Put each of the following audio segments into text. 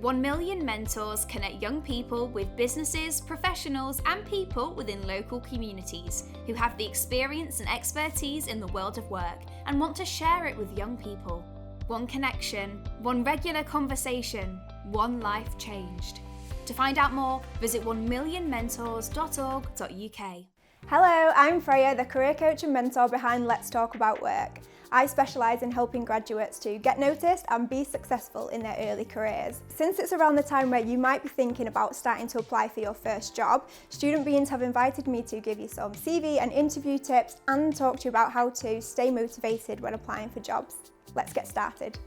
1 Million Mentors connect young people with businesses, professionals, and people within local communities who have the experience and expertise in the world of work and want to share it with young people. One connection, one regular conversation, one life changed. To find out more, visit 1millionmentors.org.uk. Hello, I'm Freya, the career coach and mentor behind Let's Talk About Work. I specialise in helping graduates to get noticed and be successful in their early careers. Since it's around the time where you might be thinking about starting to apply for your first job, Student Beans have invited me to give you some CV and interview tips and talk to you about how to stay motivated when applying for jobs. Let's get started.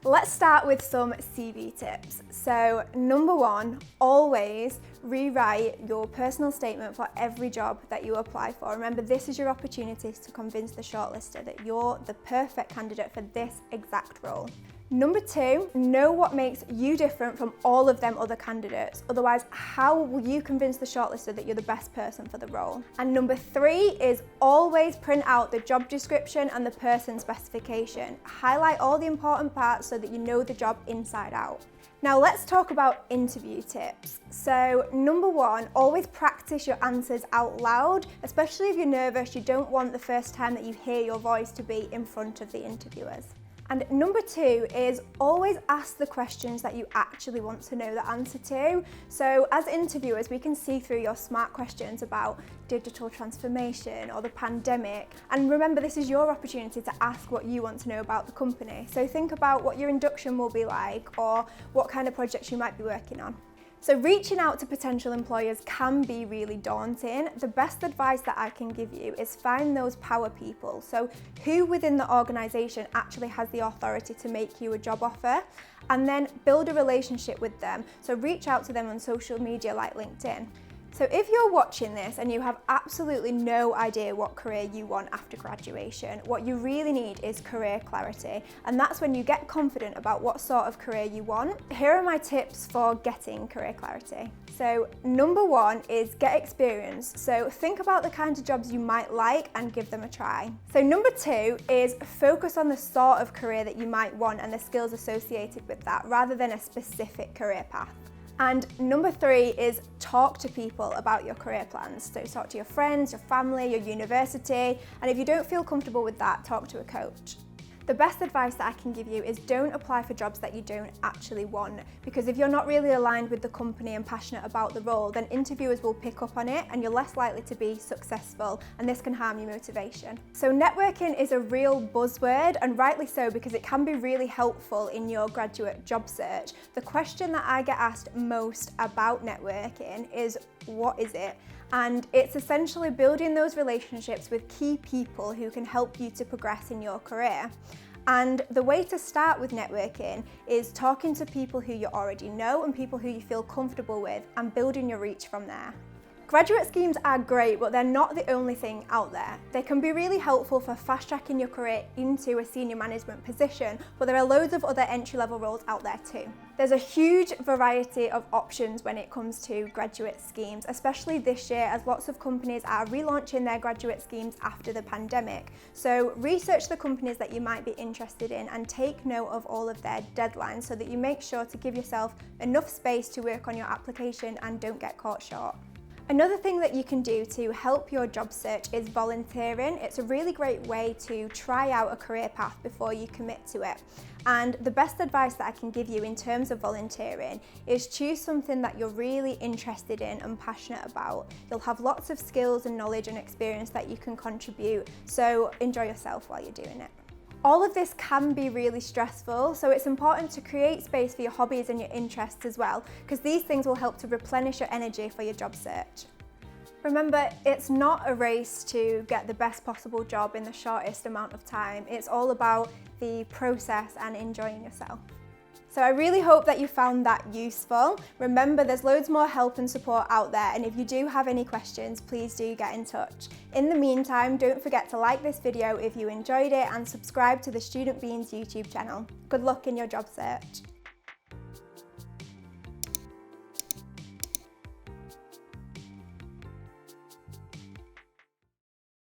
Let's start with some CV tips. So number one, always rewrite your personal statement for every job that you apply for. Remember, this is your opportunity to convince the shortlister that you're the perfect candidate for this exact role. Number two, know what makes you different from all of them other candidates. Otherwise, how will you convince the shortlister that you're the best person for the role? And number three is always print out the job description and the person specification. Highlight all the important parts so that you know the job inside out. Now let's talk about interview tips. So number one, always practice your answers out loud, especially if you're nervous. You don't want the first time that you hear your voice to be in front of the interviewers. And number two is always ask the questions that you actually want to know the answer to. So as interviewers, we can see through your smart questions about digital transformation or the pandemic. And remember, this is your opportunity to ask what you want to know about the company. So think about what your induction will be like or what kind of projects you might be working on. So reaching out to potential employers can be really daunting. The best advice that I can give you is find those power people. So who within the organisation actually has the authority to make you a job offer, and then build a relationship with them. So reach out to them on social media like LinkedIn. So if you're watching this and you have absolutely no idea what career you want after graduation, what you really need is career clarity. And that's when you get confident about what sort of career you want. Here are my tips for getting career clarity. So number one is get experience. So think about the kinds of jobs you might like and give them a try. So number two is focus on the sort of career that you might want and the skills associated with that, rather than a specific career path. And number three is talk to people about your career plans. So talk to your friends, your family, your university, and if you don't feel comfortable with that, talk to a coach. The best advice that I can give you is don't apply for jobs that you don't actually want, because if you're not really aligned with the company and passionate about the role, then interviewers will pick up on it and you're less likely to be successful, and this can harm your motivation. So networking is a real buzzword, and rightly so, because it can be really helpful in your graduate job search. The question that I get asked most about networking is, what is it? And it's essentially building those relationships with key people who can help you to progress in your career. And the way to start with networking is talking to people who you already know and people who you feel comfortable with, and building your reach from there. Graduate schemes are great, but they're not the only thing out there. They can be really helpful for fast-tracking your career into a senior management position, but there are loads of other entry-level roles out there too. There's a huge variety of options when it comes to graduate schemes, especially this year, as lots of companies are relaunching their graduate schemes after the pandemic. So research the companies that you might be interested in and take note of all of their deadlines so that you make sure to give yourself enough space to work on your application and don't get caught short. Another thing that you can do to help your job search is volunteering. It's a really great way to try out a career path before you commit to it. And the best advice that I can give you in terms of volunteering is choose something that you're really interested in and passionate about. You'll have lots of skills and knowledge and experience that you can contribute, so enjoy yourself while you're doing it. All of this can be really stressful, so it's important to create space for your hobbies and your interests as well, because these things will help to replenish your energy for your job search. Remember, it's not a race to get the best possible job in the shortest amount of time. It's all about the process and enjoying yourself. So I really hope that you found that useful. Remember, there's loads more help and support out there, and if you do have any questions, please do get in touch. In the meantime, don't forget to like this video if you enjoyed it and subscribe to the Student Beans YouTube channel. Good luck in your job search.